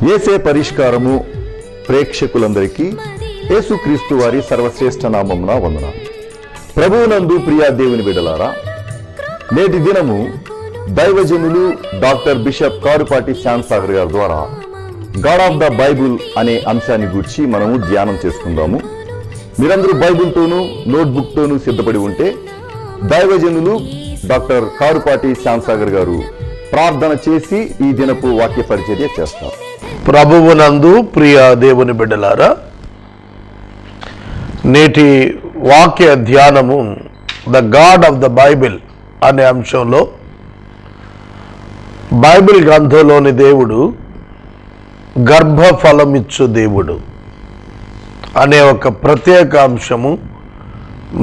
యేసే పరిష్కారము ప్రేక్షకులందరికీ యేసుక్రీస్తు వారి సర్వశ్రేష్ఠ నామమున వందనాలు. ప్రభువునందు ప్రియా దేవుని బిడ్డలారా, నేటి దినము దైవజనులు డాక్టర్ బిషప్ కారుపాటి శ్యాంసాగర్ గారి ద్వారా గాడ్ ఆఫ్ ద బైబుల్ అనే అంశాన్ని గూర్చి మనము ధ్యానం చేసుకుందాము. మీరందరూ బైబుల్తోనూ నోట్బుక్తోనూ సిద్ధపడి ఉంటే దైవజనులు డాక్టర్ కారుపాటి శ్యాంసాగర్ గారు ప్రార్థన చేసి ఈ దినపు వాక్య పరిచర్య చేస్తారు. ప్రభువునందు ప్రియ దేవుని బిడ్డలారా, నేటి వాక్య ధ్యానము the God of the Bible అనే అంశంలో బైబిల్ గ్రంథంలోని దేవుడు గర్భఫలమిచ్చు దేవుడు అనే ఒక ప్రత్యేక అంశము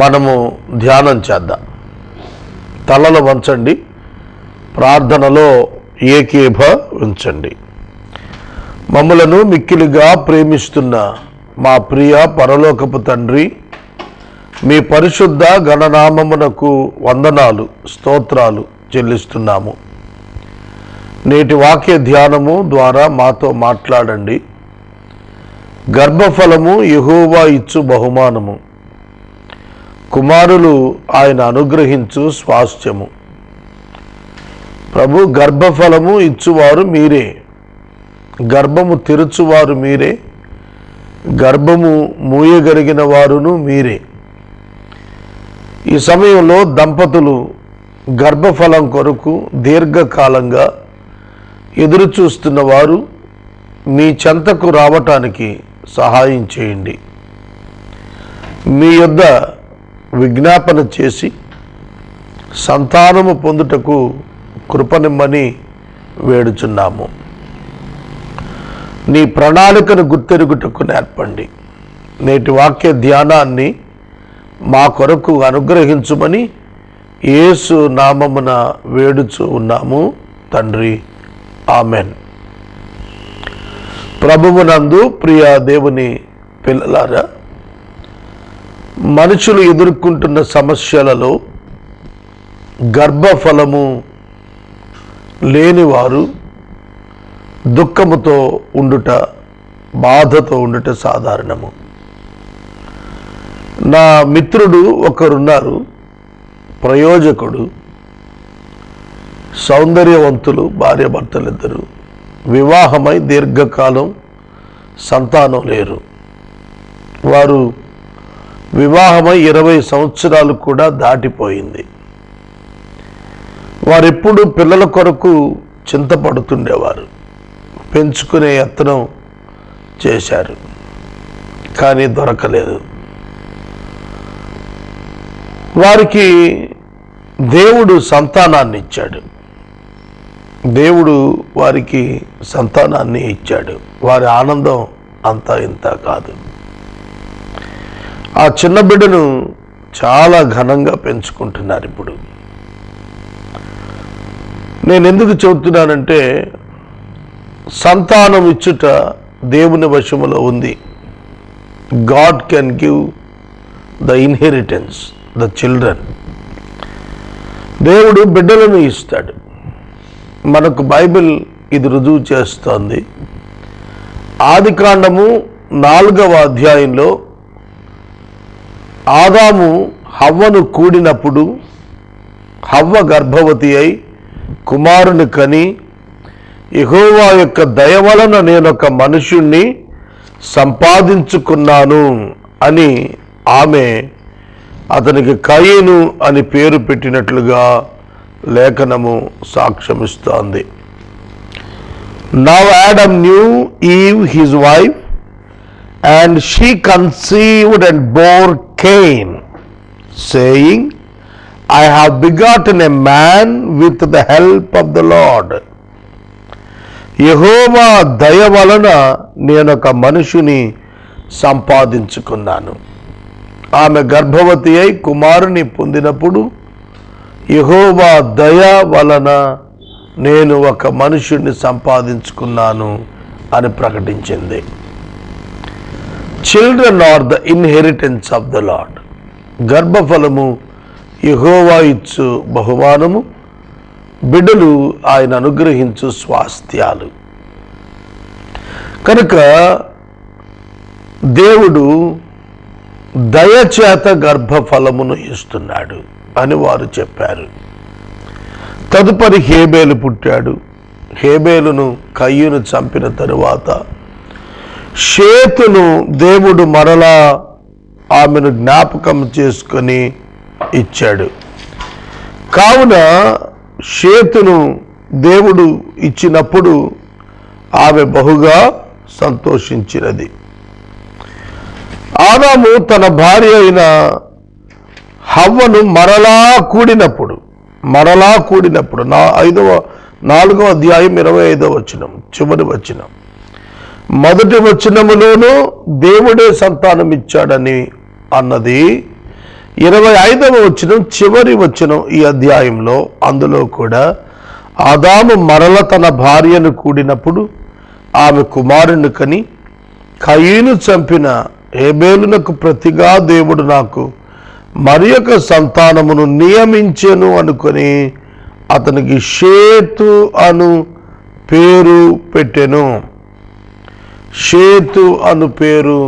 మనము ధ్యానం చేద్దాం. తలలు వంచండి, ప్రార్థనలో ఏకీభవించండి. మమ్ములను మిక్కిలిగా ప్రేమిస్తున్న మా ప్రియ పరలోకపు తండ్రి, మీ పరిశుద్ధ గణనామమునకు వందనాలు, స్తోత్రాలు చెల్లిస్తున్నాము. నేటి వాక్య ధ్యానము ద్వారా మాతో మాట్లాడండి. గర్భఫలము యెహోవా ఇచ్చు బహుమానము, కుమారులు ఆయన అనుగ్రహించు స్వాస్థ్యము. ప్రభు, గర్భఫలము ఇచ్చువారు మీరే, గర్భము తెరుచువారు మీరే, గర్భము మూయగలిగిన వారును మీరే. ఈ సమయంలో దంపతులు గర్భఫలం కొరకు దీర్ఘకాలంగా ఎదురు చూస్తున్న వారు మీ చెంతకు రావటానికి సహాయం చేయండి. మీ యొద్ద విజ్ఞాపన చేసి సంతానము పొందుటకు కృపనిమ్మని వేడుచున్నాము. నీ ప్రణాళికను గుర్తెరుగుటకు నేర్పండి. నేటి వాక్య ధ్యానాన్ని మా కొరకు అనుగ్రహించుమని యేసు నామమున వేడుచు ఉన్నాము తండ్రి, ఆమెన్. ప్రభువునందు ప్రియ దేవుని పిల్లలారా, మనుషులు ఎదుర్కొంటున్న సమస్యలలో గర్భఫలము లేనివారు దుఃఖముతో ఉండుట, బాధతో ఉండుట సాధారణము. నా మిత్రుడు ఒకరున్నారు, ప్రయోజకుడు, సౌందర్యవంతులు, భార్యాభర్తలిద్దరు, వివాహమై దీర్ఘకాలం సంతానం లేరు. వారు వివాహమై 20 సంవత్సరాలు కూడా దాటిపోయింది. వారెప్పుడు పిల్లల కొరకు చింతపడుతుండేవారు, పెంచుకునే యత్నం చేశారు, కానీ దొరకలేదు. వారికి దేవుడు సంతానాన్ని ఇచ్చాడు. దేవుడు వారికి సంతానాన్ని ఇచ్చాడు. వారి ఆనందం అంతా ఇంత కాదు. ఆ చిన్న బిడ్డను చాలా ఘనంగా పెంచుకుంటున్నారు. ఇప్పుడు నేను ఎందుకు చెబుతున్నానంటే, సంతానం ఇచ్చుట దేవుని వశములో ఉంది. God can give the inheritance, the children. దేవుడు బిడ్డలను ఇస్తాడు. మనకు బైబిల్ ఇది రుజువు చేస్తోంది. ఆదికాండము 4వ అధ్యాయంలో ఆదాము హవ్వను కూడినప్పుడు హవ్వ గర్భవతి అయి కుమారుని కని, యెహోవా యొక్క దయ వలన నేనొక మనుష్యుణ్ణి సంపాదించుకున్నాను అని ఆమె అతనికి కయీను అని పేరు పెట్టినట్లుగా లేఖనము సాక్ష్యమిస్తోంది. Now Adam knew Eve his wife, and she conceived and bore Cain, saying, I have begotten a man with the help of the Lord. యెహోవా దయ వలన నేనొక మనుషుని సంపాదించుకున్నాను. ఆమె గర్భవతి అయి కుమారుని పొందినప్పుడు యెహోవా దయ వలన నేను ఒక మనుషుని సంపాదించుకున్నాను అని ప్రకటించింది. Children are the inheritance of the Lord. గర్భఫలము యెహోవా ఇచ్చు బహుమానము, బిడ్డలు ఆయన అనుగ్రహించు స్వాస్థ్యాలు. కనుక దేవుడు దయచేత గర్భఫలమును ఇస్తున్నాడు అని వారు చెప్పారు. తదుపరి హేబేలు పుట్టాడు. హేబేలును కయ్యూను చంపిన తరువాత షేతును దేవుడు మరలా ఆమెను జ్ఞాపకం చేసుకొని ఇచ్చాడు. కావున షేతును దేవుడు ఇచ్చినప్పుడు ఆమె బహుగా సంతోషించినది. ఆదాము తన భార్య అయిన హవ్వను మరలా కూడినప్పుడు 4వ అధ్యాయం 25వ వచనం చివరి వచనం, మొదటి వచనములోనూ దేవుడే సంతానం ఇచ్చాడని అన్నది. 25వ వచనం చివరి వచనం ఈ అధ్యాయంలో, అందులో కూడా ఆదాము మరల తన భార్యను కూడినప్పుడు ఆమె కుమారుని కని కయీను చంపిన హేబేలునకు ప్రతిగా దేవుడు నాకు మరి ఒక సంతానమును నియమించెను అనుకొని అతనికి షేతు అను పేరు పెట్టెను. షేతు అను పేరు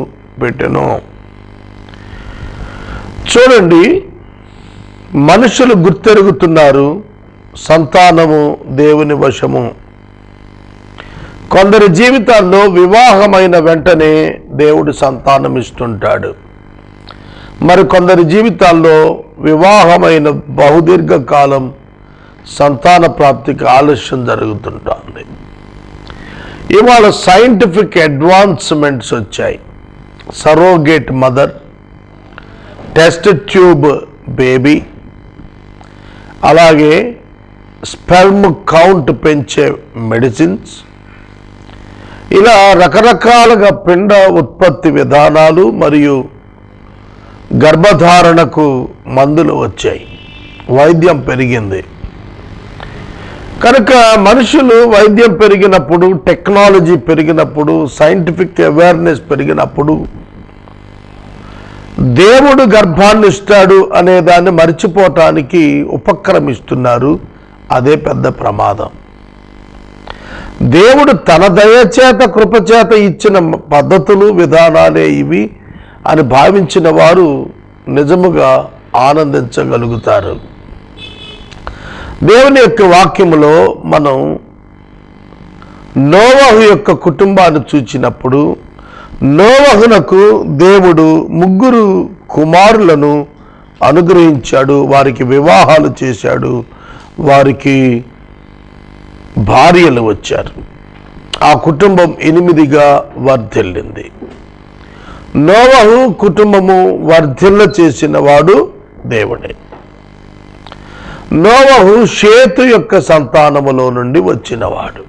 పెట్టెను. చూడండి, మనుషులు గుర్తెరుగుతున్నారు సంతానము దేవుని వశము. కొందరి జీవితాల్లో వివాహమైన వెంటనే దేవుడు సంతానం ఇస్తుంటాడు. మరి కొందరి జీవితాల్లో వివాహమైన బహుదీర్ఘకాలం సంతాన ప్రాప్తికి ఆలస్యం జరుగుతుంటుంది. ఇవాళ సైంటిఫిక్ అడ్వాన్స్మెంట్స్ వచ్చాయి. Surrogate mother, test tube baby, అలాగే స్పెర్మ్ కౌంట్ పెంచే మెడిసిన్స్, ఇలా రకరకాలుగా పిండ ఉత్పత్తి విధానాలు మరియు గర్భధారణకు మందులు వచ్చాయి. వైద్యం పెరిగింది. కనుక మనుషులు వైద్యం పెరిగినప్పుడు, టెక్నాలజీ పెరిగినప్పుడు, సైంటిఫిక్ అవేర్నెస్ పెరిగినప్పుడు దేవుడు గర్భాన్ని ఇస్తాడు అనే దాన్ని మర్చిపోవటానికి ఉపక్రమిస్తున్నారు. అదే పెద్ద ప్రమాదం. దేవుడు తన దయచేత కృపచేత ఇచ్చిన పద్ధతులు విధానాలే ఇవి అని భావించిన వారు నిజముగా ఆనందించగలుగుతారు. దేవుని యొక్క వాక్యములో మనం నోవహు యొక్క కుటుంబాన్ని చూచినప్పుడు, నోవహునకు దేవుడు 3 కుమారులను అనుగ్రహించాడు. వారికి వివాహాలు చేశాడు. వారికి భార్యలు వచ్చారు. ఆ కుటుంబం 8గా వర్ధిల్లింది. నోవహు కుటుంబము వర్ధిల్ల చేసిన వాడు దేవుడే. నోవహు షేతు యొక్క సంతానములో నుండి వచ్చినవాడు.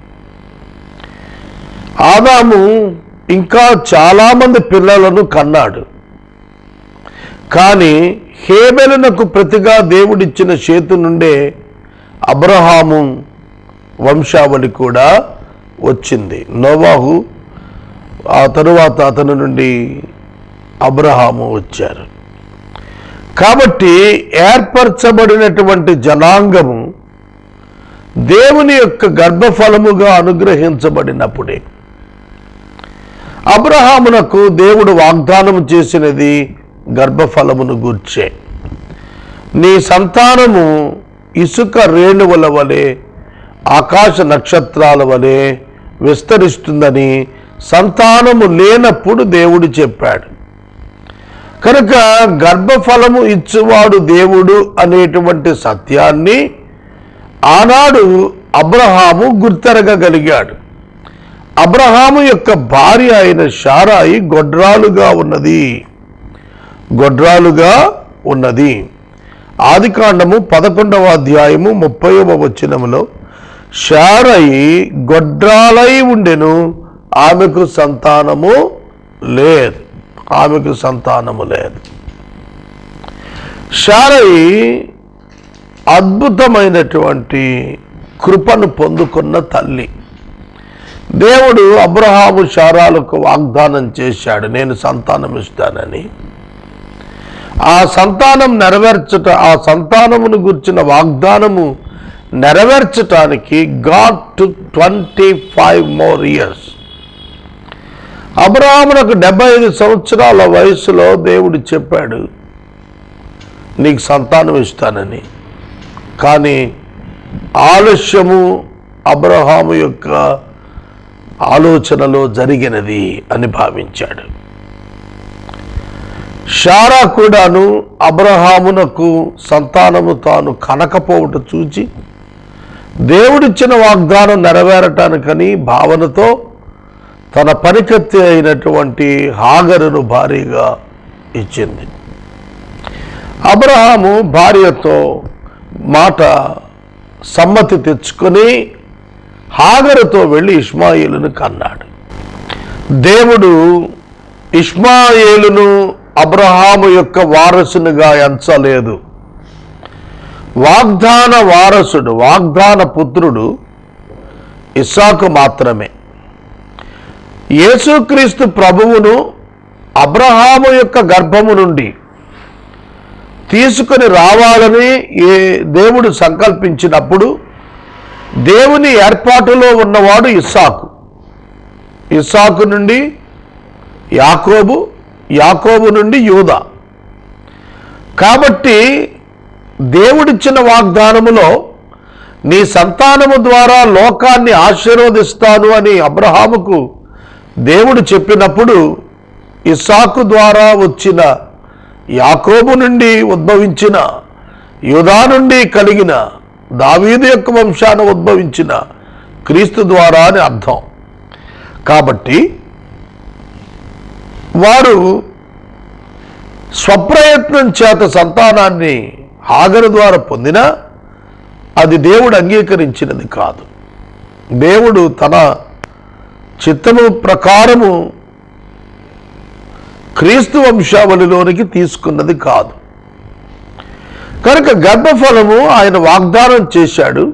ఆదాము ఇంకా చాలామంది పిల్లలను కన్నాడు. కానీ హేబెలునకు ప్రతిగా దేవుడిచ్చిన షేతు నుండే అబ్రహాము వంశావళి కూడా వచ్చింది. నోవహు ఆ తరువాత అతని నుండి అబ్రహాము వచ్చారు. కాబట్టి ఏర్పరచబడినటువంటి జనాంగము దేవుని యొక్క గర్భఫలముగా అనుగ్రహించబడినప్పుడే అబ్రహామునకు దేవుడు వాగ్దానం చేసినది గర్భఫలమును గూర్చే. నీ సంతానము ఇసుక రేణువుల వలె, ఆకాశ నక్షత్రాల వలె విస్తరిస్తుందని సంతానము లేనప్పుడు దేవుడు చెప్పాడు. కనుక గర్భఫలము ఇచ్చువాడు దేవుడు అనేటువంటి సత్యాన్ని ఆనాడు అబ్రహాము గుర్తెరగగలిగాడు. అబ్రహాము యొక్క భార్య అయిన శారాయి గొడ్రాలుగా ఉన్నది. ఆదికాండము 11వ అధ్యాయము 30వ వచనములో శారాయి గొడ్రాలై ఉండెను, ఆమెకు సంతానము లేదు. శారాయి అద్భుతమైనటువంటి కృపను పొందుకున్న తల్లి. దేవుడు అబ్రహాము శారాలకు వాగ్దానం చేశాడు, నేను సంతానం ఇస్తానని. ఆ సంతానమును గుర్చిన వాగ్దానము నెరవేర్చటానికి God took 25 more years. అబ్రహామునకు 75 సంవత్సరాల వయసులో దేవుడు చెప్పాడు నీకు సంతానం ఇస్తానని. కానీ ఆలస్యము అబ్రహాము యొక్క ఆలోచనలో జరిగినది అని భావించాడు. శారా కూడాను అబ్రహామునకు సంతానము తాను కనకపోవట చూచి దేవుడిచ్చిన వాగ్దానం నెరవేరటానికని భావనతో తన పనికత్తి అయినటువంటి హాగరును భార్యగా ఇచ్చింది. అబ్రహాము భార్యతో మాట సమ్మతి తెచ్చుకొని హాగరుతో వెళ్ళి ఇష్మాయేలును కన్నాడు. దేవుడు ఇష్మాయేలును అబ్రహాము యొక్క వారసునిగా ఎంచలేదు. వాగ్దాన వారసుడు, వాగ్దాన పుత్రుడు ఇస్సాకు మాత్రమే. యేసుక్రీస్తు ప్రభువును అబ్రహాము యొక్క గర్భము నుండి తీసుకుని రావాలని దేవుడు సంకల్పించినప్పుడు దేవుని ఏర్పాటులో ఉన్నవాడు ఇస్సాకు. ఇస్సాకు నుండి యాకోబు, యాకోబు నుండి యూదా. కాబట్టి దేవుడిచ్చిన వాగ్దానములో నీ సంతానము ద్వారా లోకాన్ని ఆశీర్వదిస్తాను అని అబ్రహాముకు దేవుడు చెప్పినప్పుడు ఇస్సాకు ద్వారా వచ్చిన యాకోబు నుండి ఉద్భవించిన, యూదా నుండి కలిగిన, దావీదు యొక్క వంశాన ఉద్భవించిన క్రీస్తు ద్వారా అని అర్థం. కాబట్టి వారు స్వప్రయత్నం చేత సంతానాన్ని హాగరు ద్వారా పొందినా అది దేవుడు అంగీకరించినది కాదు. దేవుడు తన చిత్తము ప్రకారము క్రీస్తు వంశావళిలోనికి తీసుకున్నది కాదు. కనుక గర్భఫలము ఆయన వాగ్దానం చేశాడు.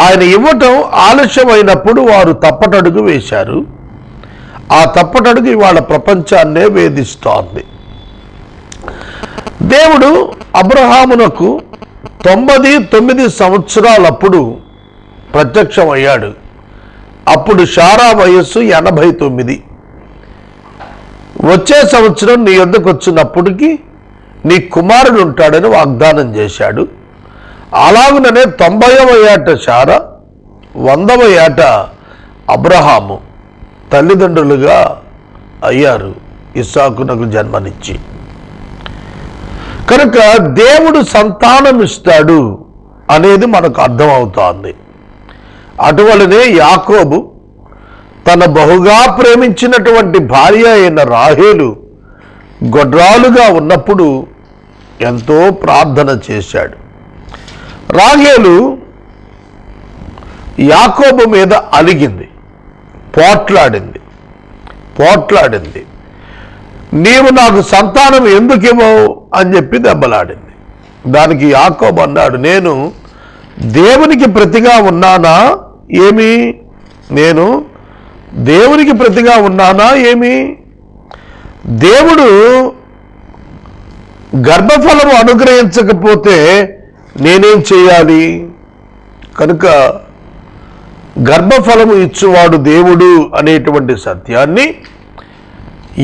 ఆయన ఇవ్వటం ఆలస్యమైనప్పుడు వారు తప్పటడుగు వేశారు. ఆ తప్పటడుగు ఇవాళ ప్రపంచాన్నే వేధిస్తోంది. దేవుడు అబ్రహామునకు 99 సంవత్సరాలప్పుడు ప్రత్యక్షమయ్యాడు. అప్పుడు శారా వయస్సు 89. వచ్చే సంవత్సరం నీ యొద్దకు వచ్చినప్పటికీ నీ కుమారుడు ఉంటాడని వాగ్దానం చేశాడు. అలాగుననే 90వ ఏట శారా, 100వ ఏట అబ్రహాము తల్లిదండ్రులుగా అయ్యారు ఇస్సాకునకు జన్మనిచ్చి. కనుక దేవుడు సంతానం ఇస్తాడు అనేది మనకు అర్థమవుతోంది. అటువలనే యాకోబు తన బహుగా ప్రేమించినటువంటి భార్య అయిన రాహేలు గొడ్రాలుగా ఉన్నప్పుడు ఎంతో ప్రార్థన చేశాడు. రాహేలు యాకోబు మీద అలిగింది, పోట్లాడింది. నీవు నాకు సంతానం ఎందుకు ఇవ్వవు అని చెప్పి దెబ్బలాడింది. దానికి యాకోబు అన్నాడు, నేను దేవునికి ప్రతిగా ఉన్నానా ఏమి? నేను దేవునికి ప్రతిగా ఉన్నానా ఏమి? దేవుడు గర్భఫలము అనుగ్రహించకపోతే నేనేం చేయాలి? కనుక గర్భఫలము ఇచ్చువాడు దేవుడు అనేటువంటి సత్యాన్ని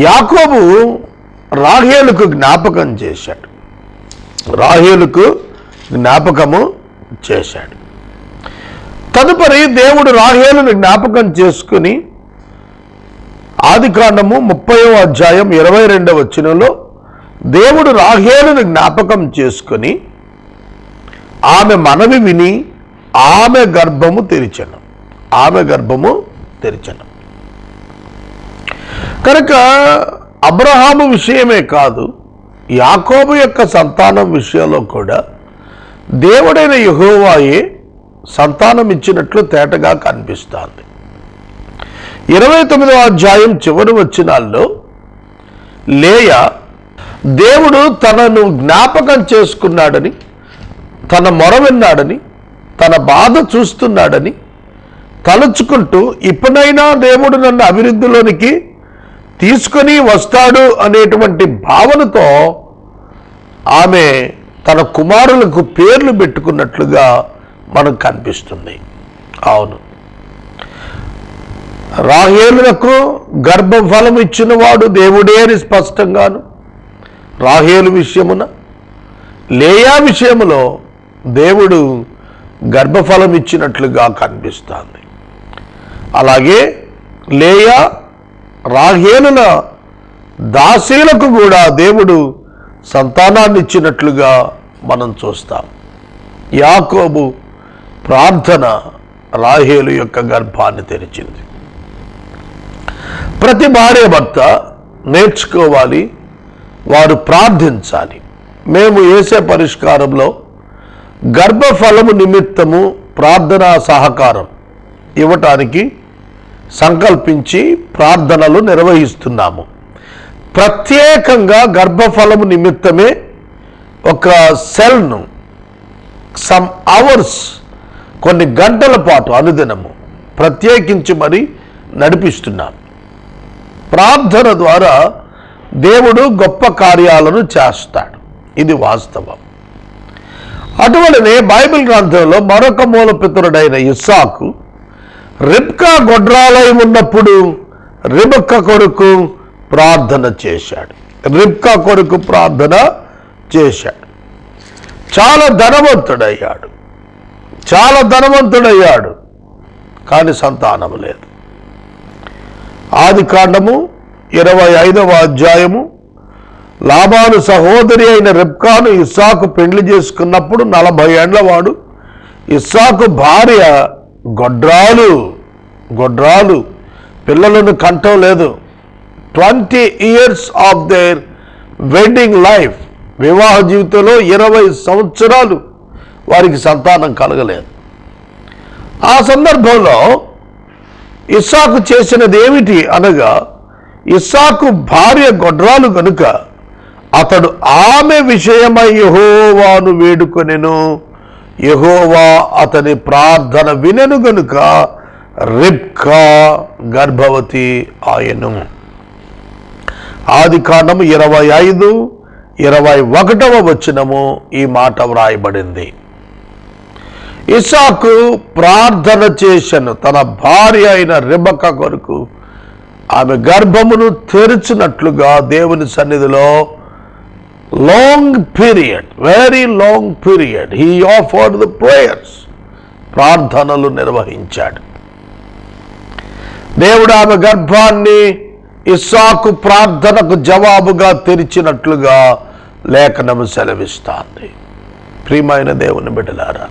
యాకోబు రాహేలుకు జ్ఞాపకం చేశాడు. తదుపరి దేవుడు రాహేలును జ్ఞాపకం చేసుకుని ఆదికాండము 30వ అధ్యాయం 22వ వచనంలో దేవుడు రాహేలును జ్ఞాపకం చేసుకుని ఆమె మనవి విని ఆమె గర్భము తెరిచెను. కనుక అబ్రహాము విషయమే కాదు, యాకోబు యొక్క సంతానం విషయంలో కూడా దేవుడైన యెహోవాయే సంతానం ఇచ్చినట్లు తేటగా కనిపిస్తోంది. 29వ అధ్యాయం చివరి వచనాల్లో లేయా దేవుడు తనను జ్ఞాపకం చేసుకున్నాడని, తన మొర విన్నాడని, తన బాధ చూస్తున్నాడని తలుచుకుంటూ ఇప్పుడైనా దేవుడు నన్ను అభివృద్ధిలోనికి తీసుకొని వస్తాడు అనేటువంటి భావనతో ఆమె తన కుమారులకు పేర్లు పెట్టుకున్నట్లుగా మనకు కనిపిస్తుంది. అవును, రాహేలునకు గర్భఫలం ఇచ్చిన వాడు దేవుడే అని స్పష్టంగాను, రాహేలు విషయమున లేయా విషయములో దేవుడు గర్భఫలం ఇచ్చినట్లుగా కనిపిస్తుంది. అలాగే లేయా రాహేలుల దాసీలకు కూడా దేవుడు సంతానాన్ని ఇచ్చినట్లుగా మనం చూస్తాం. యాకోబు ప్రార్థన రాహేలు యొక్క గర్భాన్ని తెరిచింది. ప్రతి భార్య భర్త నేర్చుకోవాలి, వారు ప్రార్థించాలి. మేము చేసే పరిష్కారంలో గర్భఫలము నిమిత్తము ప్రార్థనా సహకారం ఇవ్వటానికి సంకల్పించి ప్రార్థనలు నిర్వహిస్తున్నాము. ప్రత్యేకంగా గర్భఫలము నిమిత్తమే ఒక సెల్ను సమ్ అవర్స్, కొన్ని గంటల పాటు అనుదినము ప్రత్యేకించి మరి నడిపిస్తున్నాం. ప్రార్థన ద్వారా దేవుడు గొప్ప కార్యాలను చేస్తాడు, ఇది వాస్తవం. అటువలనే బైబిల్ గ్రంథంలో మరొక మూలపితరుడైన ఇస్సాకు రిబ్కా గొడ్రాలై ఉన్నప్పుడు రిబెక్క కొరకు ప్రార్థన చేశాడు. రిబ్కా కొరకు ప్రార్థన చేశాడు. చాలా ధనవంతుడయ్యాడు, కానీ సంతానం లేదు. ఆదికాండము 25వ అధ్యాయము, లాబాను సహోదరి అయిన రిబ్కాను ఇస్సాకు పెళ్లి చేసుకున్నప్పుడు 40 ఏండ్ల వాడు. ఇస్సాకు భార్య గొడ్రాలు, పిల్లలను కంటం లేదు. 20 years of their wedding life, వివాహ జీవితంలో 20 సంవత్సరాలు వారికి సంతానం కలగలేదు. ఆ సందర్భంలో ఇస్సాకు చేసినది ఏమిటి అనగా, ఇస్సాకు భార్య గొడ్రాలు గనుక అతడు ఆమె విషయమై యెహోవాను వేడుకొనెను. యెహోవా అతని ప్రార్థన వినెను గనుక రిబ్కా గర్భవతి ఆయను. ఆదికాండము 25:21 వచనము ఈ మాట వ్రాయబడింది. ఇస్సాకు ప్రార్థన చేసెను తన భార్య అయిన రిబెక్క కొరకు. ఆమె గర్భమును తెరిచినట్లుగా దేవుని సన్నిధిలో very long period he offered the prayers, ప్రార్థనలు నిర్వహించాడు. దేవుడు ఆమె గర్భాన్ని ఇస్సాకు ప్రార్థనకు జవాబుగా తెరిచినట్లుగా లేఖనము సెలవిస్తుంది. ప్రియమైన దేవుని బిడ్డలారా,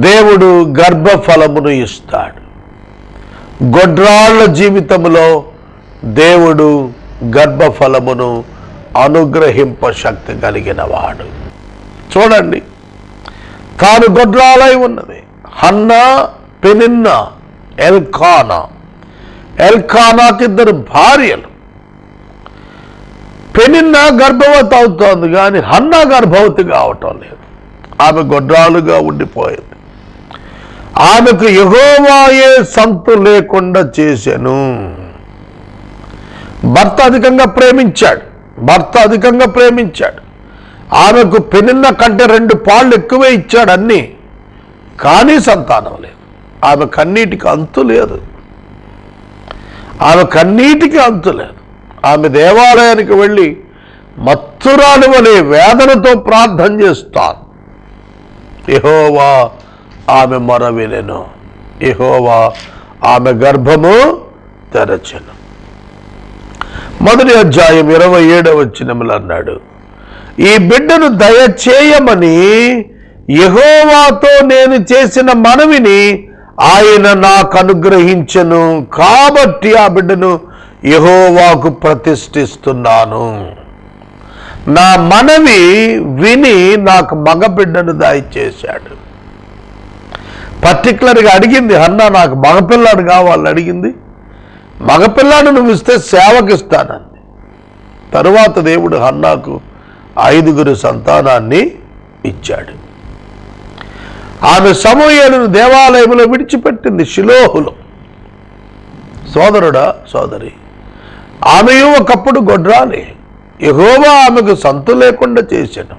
దేవుడు గర్భఫలమును ఇస్తాడు. గొడ్రాళ్ల జీవితంలో దేవుడు గర్భఫలమును అనుగ్రహింప శక్తి కలిగిన వాడు. చూడండి, తాను గొడ్రాలై ఉన్నది. హన్నా, పెనిన్నా, ఎల్కానాకి 2 భార్యలు. పెనిన్నా గర్భవతి అవుతోంది, కానీ హన్నా గర్భవతి కావటం లేదు. ఆమె గొడ్రాలుగా ఉండిపోయింది. ఆమెకు యెహోవాయే సంతు లేకుండా చేసెను. భర్త అధికంగా ప్రేమించాడు. ఆమెకు పెనిన్న కంటే 2 పాళ్ళు ఎక్కువే ఇచ్చాడు అన్నీ, కానీ సంతానం లేదు. ఆమె కన్నీటికి అంతు లేదు. ఆమె దేవాలయానికి వెళ్ళి మత్తురాని వలె వేదనతో ప్రార్థన చేస్తాను. యెహోవా ఆమె మొర వినెను. యెహోవా ఆమె గర్భము తెరచెను. 1వ అధ్యాయం 27వ వచనములో అన్నాడు, ఈ బిడ్డను దయచేయమని యెహోవాతో నేను చేసిన మనవిని ఆయన నాకు అనుగ్రహించెను, కాబట్టి ఆ బిడ్డను యెహోవాకు ప్రతిష్ఠిస్తున్నాను. నా మనవి విని నాకు మగబిడ్డను దయచేశాడు. పర్టికులర్గా అడిగింది హన్నా, నాకు మగపిల్లాడు కావాలని అడిగింది. మగపిల్లాడు నువ్వు ఇస్తే సేవకిస్తానంది. తరువాత దేవుడు హన్నాకు 5 సంతానాన్ని ఇచ్చాడు. ఆమె సమూయేలును దేవాలయంలో విడిచిపెట్టింది, షిలోహులో. సోదరుడా, సోదరి, ఆమెయు ఒకప్పుడు గొడ్రాలే. యెహోవా ఆమెకు సంతు లేకుండా చేశాను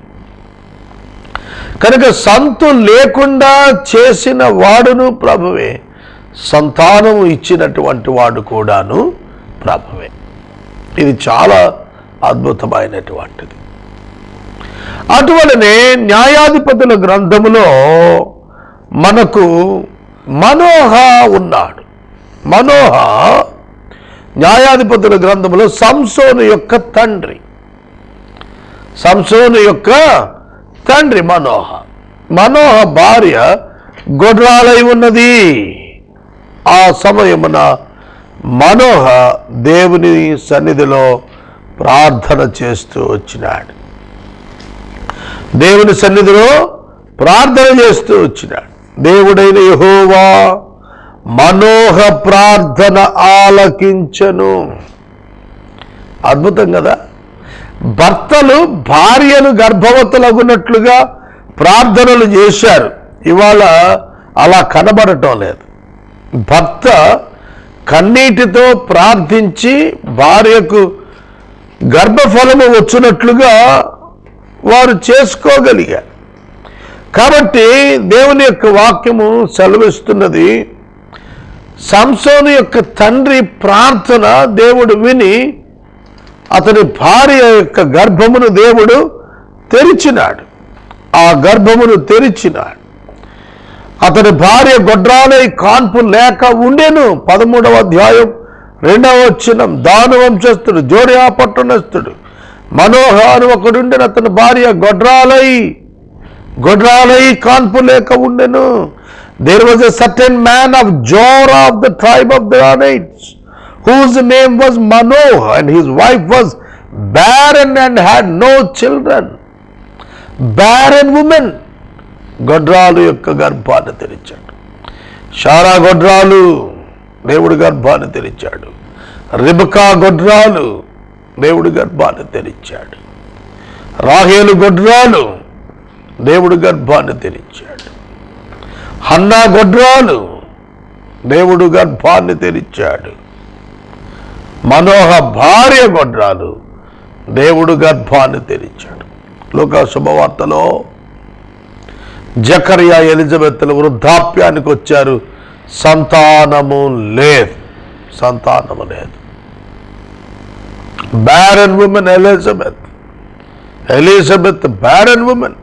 కనుక సంతు లేకుండా చేసిన వాడును ప్రభువే, సంతానము ఇచ్చినటువంటి వాడు కూడాను ప్రభువే. ఇది చాలా అద్భుతమైనటువంటిది. అటువలనే న్యాయాధిపతుల గ్రంథములో మనకు మనోహ ఉన్నాడు. మనోహ న్యాయాధిపతుల గ్రంథంలో సంసోను యొక్క తండ్రి. సంసోను యొక్క తండ్రి మనోహ. మనోహ భార్య గొడ్రాలై ఉన్నది. ఆ సమయమున మనోహ దేవుని సన్నిధిలో ప్రార్థన చేస్తూ వచ్చినాడు. దేవుని సన్నిధిలో ప్రార్థన చేస్తూ వచ్చినాడు. దేవుడైన యెహోవా మనోహ ప్రార్థన ఆలకించెను. అద్భుతం కదా. భర్తలు భార్యను గర్భవతులగునట్లుగా ప్రార్థనలు చేశారు. ఇవాళ అలా కనబడటం లేదు. భర్త కన్నీటితో ప్రార్థించి భార్యకు గర్భఫలము వచ్చినట్లుగా వారు చేసుకోగలిగారు. కాబట్టి దేవుని యొక్క వాక్యము సెలవిస్తున్నది, సంసోను యొక్క తండ్రి ప్రార్థన దేవుడు విని అతని భార్య యొక్క గర్భమును దేవుడు తెరిచినాడు. ఆ గర్భమును తెరిచినాడు. అతని భార్య గొడ్రాలై కాన్పు లేక ఉండెను. 13వ అధ్యాయం 2వ వచనం. దాను వంశస్థుడు జోడియా పట్టణస్థుడు మనోహ అని ఒకడుండెను. అతని భార్య గొడ్రాలై కాన్పు లేక ఉండెను. There was a certain man of Jorah of the tribe of the Danites, whose name was Manoah, and his wife was barren and had no children. Barren woman. గొడ్రాలు యొక్క గర్భాన్ని తెరిచాడు. షారా గొడ్రాలు, దేవుడు గర్భాన్ని తెరిచాడు. రిబకా గొడ్రాలు, దేవుడు గర్భాన్ని తెరిచాడు. రాహేలు గొడ్రాలు, దేవుడు గర్భాన్ని తెరిచాడు. హన్నా గొడ్రాలు, దేవుడు గర్భాన్ని తెరిచాడు. మనోహ భార్య గొడ్రాలు, దేవుడు గర్భాన్ని తెరిచాడు. లూకా శుభవార్తలో జకర్యా ఎలిజబెత్లు వృద్ధాప్యానికి వచ్చారు. సంతానము లేదు. Barren women Elizabeth barren women.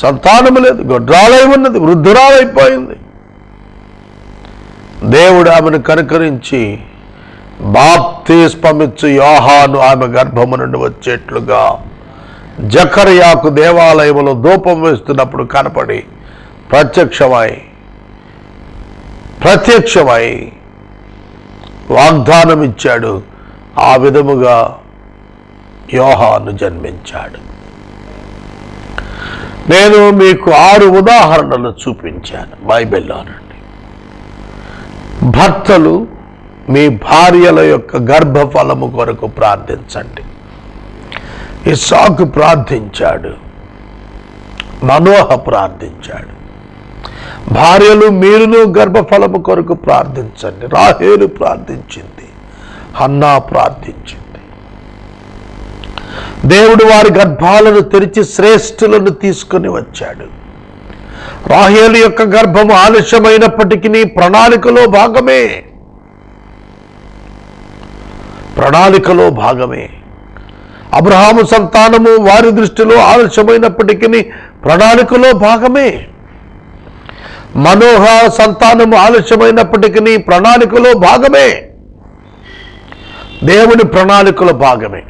సంతానము లేదు, గొడ్రాలై ఉన్నది, వృద్ధురాలైపోయింది. దేవుడు ఆమెను కనుకరించి బాప్తిస్మమిచ్చు యోహాను ఆమె గర్భము నుండి వచ్చేట్లుగా జకర్యాకు దేవాలయంలో ధూపం వేస్తున్నప్పుడు కనపడి ప్రత్యక్షమై వాగ్దానం ఇచ్చాడు. ఆ విధముగా యోహాను జన్మించాడు. నేను మీకు 6 ఉదాహరణలు చూపించాను బైబిల్లో నుండి. భర్తలు మీ భార్యల యొక్క గర్భఫలము కొరకు ప్రార్థించండి. ఇస్సాకు ప్రార్థించాడు, మనోహ ప్రార్థించాడు. భార్యలు మీరును గర్భఫలము కొరకు ప్రార్థించండి. రాహేలు ప్రార్థించింది, హన్నా ప్రార్థించింది. దేవుడు వారి గర్భాలను తెరిచి శ్రేష్ఠులను తీసుకొని వచ్చాడు. రాహేలు యొక్క గర్భము ఆలస్యమైనప్పటికీ ప్రణాళికలో భాగమే. అబ్రహాము సంతానము వారి దృష్టిలో ఆలస్యమైనప్పటికీ ప్రణాళికలో భాగమే. మనోహ సంతానము ఆలస్యమైనప్పటికీ ప్రణాళికలో భాగమే. దేవుని ప్రణాళికలో భాగమే.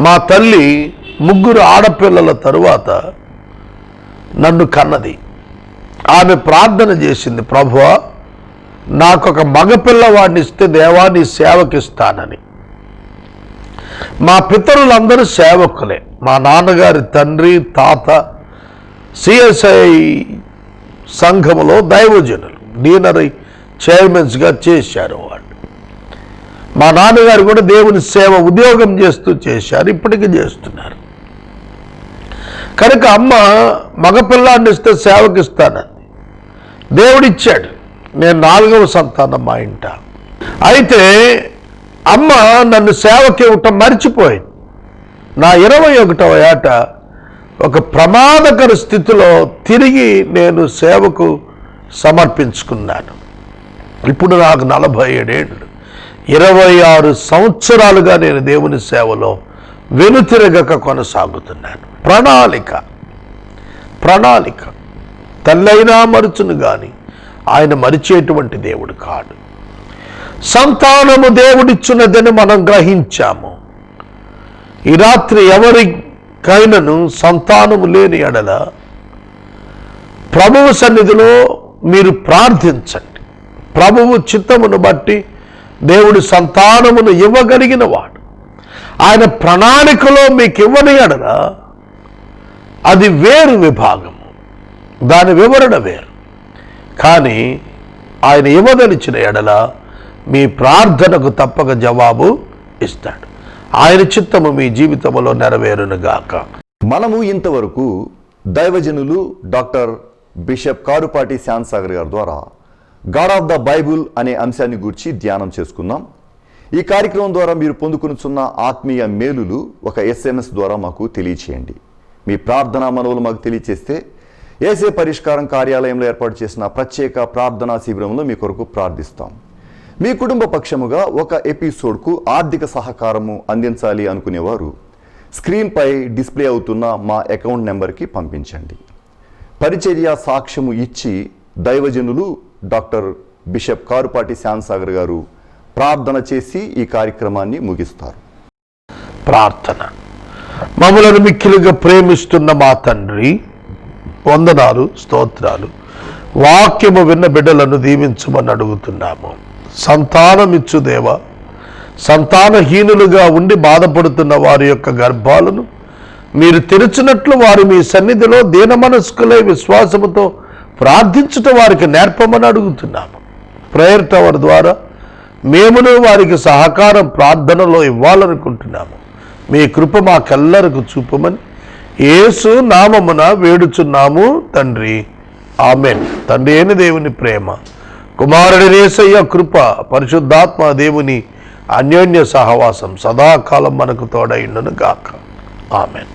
మా తల్లి 3 ఆడపిల్లల తరువాత నన్ను కన్నది. ఆమె ప్రార్థన చేసింది, ప్రభువా నాకొక మగపిల్లవాడిని ఇస్తే దేవా నీ సేవకిస్తానని. మా పితరులందరూ సేవకులే. మా నాన్నగారి తండ్రి తాత సిఎస్ఐ సంఘములో దైవజనులు, డీనరీ చైర్మన్స్గా చేశారు వాళ్ళు. మా నాన్నగారు కూడా దేవుని సేవ ఉద్యోగం చేస్తూ చేశారు, ఇప్పటికీ చేస్తున్నారు. కనుక అమ్మ మగపిల్లాన్ని ఇస్తే సేవకిస్తానంది. దేవుడిచ్చాడు. నేను 4వ సంతానం మా ఇంట. అయితే అమ్మ నన్ను సేవకి ఇవ్వటం మర్చిపోయింది. నా 21వ ఏట ఒక ప్రమాదకర స్థితిలో తిరిగి నేను సేవకు సమర్పించుకున్నాను. ఇప్పుడు నాకు 47 ఏళ్ళు, 26 సంవత్సరాలుగా నేను దేవుని సేవలో వెనుతిరగక కొనసాగుతున్నాను. ప్రణాళిక తల్లైనా మరుచును గాని ఆయన మరిచేటువంటి దేవుడు కాడు. సంతానము దేవుడిచ్చున్నదని మనం గ్రహించాము. ఈ రాత్రి ఎవరికైనాను సంతానము లేని ఎడల ప్రభువు సన్నిధిలో మీరు ప్రార్థించండి. ప్రభువు చిత్తమును బట్టి దేవుడు సంతానమును ఇవ్వగలిగిన వాడు. ఆయన ప్రణాళికలో మీకు ఇవ్వని ఎడల అది వేరు విభాగము, దాని వివరణ వేరు. కానీ ఆయన ఇవ్వదలిచిన ఎడల మీ ప్రార్థనకు తప్పక జవాబు ఇస్తాడు. ఆయన చిత్తము మీ జీవితంలో నెరవేరునుగాక. మనము ఇంతవరకు దైవజనులు డాక్టర్ బిషప్ కారుపాటి శాంతసాగర్ గారి ద్వారా గాడ్ ఆఫ్ ద బైబుల్ అనే అంశాన్ని గురించి ధ్యానం చేసుకున్నాం. ఈ కార్యక్రమం ద్వారా మీరు పొందుకునిచున్న ఆత్మీయ మేలులు ఒక SMS ద్వారా మాకు తెలియచేయండి. మీ ప్రార్థనా మనవులు మాకు తెలియచేస్తే ఏసే పరిష్కారం కార్యాలయంలో ఏర్పాటు చేసిన ప్రత్యేక ప్రార్థనా శిబిరంలో మీ కొరకు ప్రార్థిస్తాం. మీ కుటుంబ పక్షముగా ఒక ఎపిసోడ్కు ఆర్థిక సహకారము అందించాలి అనుకునేవారు స్క్రీన్పై డిస్ప్లే అవుతున్న మా అకౌంట్ నెంబర్కి పంపించండి. పరిచర్య సాక్ష్యము ఇచ్చి దైవజనులు డాక్టర్ బిషప్ కారుపాటి శాంతసాగర్ గారు ప్రార్థన చేసి ఈ కార్యక్రమాన్ని ముగిస్తారు. ప్రార్థన. మమ్మలను మిక్కిలిగా ప్రేమిస్తున్న మా తండ్రి, వందనాలు, స్తోత్రాలు. వాక్యము విన్న బిడ్డలను దీవించమని అడుగుతున్నాము. సంతానమిచ్చు దేవా, సంతానహీనులుగా ఉండి బాధపడుతున్న వారి యొక్క గర్భాలను మీరు తెరిచినట్లు వారు మీ సన్నిధిలో దీన మనస్కులై విశ్వాసముతో ప్రార్థించుట వారికి నేర్పమని అడుగుతున్నాము. ప్రేయర్ టవర్ ద్వారా మేమును వారికి సహకారం ప్రార్థనలో ఇవ్వాలనుకుంటున్నాము. మీ కృప మాకెల్లరకు చూపమని యేసు నామమున వేడుచున్నాము తండ్రి, ఆమేన్. తండ్రి అయిన దేవుని ప్రేమ, కుమారుడి యేసయ్య కృప, పరిశుద్ధాత్మ దేవుని అన్యోన్య సహవాసం సదాకాలం మనకు తోడైండును గాక. ఆమేన్.